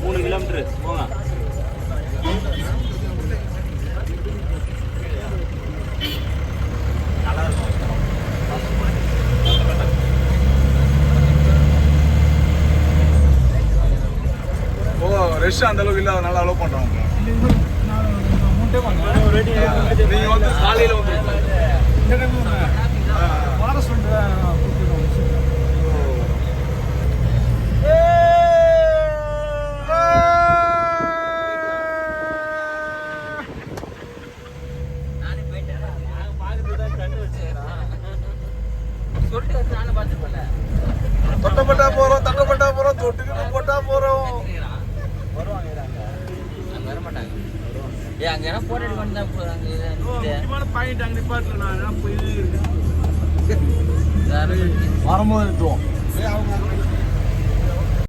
3 kilometre போங்க. நல்லா இருக்கும். ஓ ரஷ் அந்த அளவுக்கு இல்லை, அதனால அலோவ் பண்ணுறாங்க. நீங்கள் வந்து காலையில் வந்து ஃபாரஸ்ட் வந்து தொட்டப்பட்டா போகிறோம், தட்டப்பட்டா போகிறோம், தொட்டுக்கிட்டு போட்டா போகிறோம். பாயிண்ட் அங்கே நிப்பாட்டில் நான் போய் வரும்போது எடுத்துவோம்.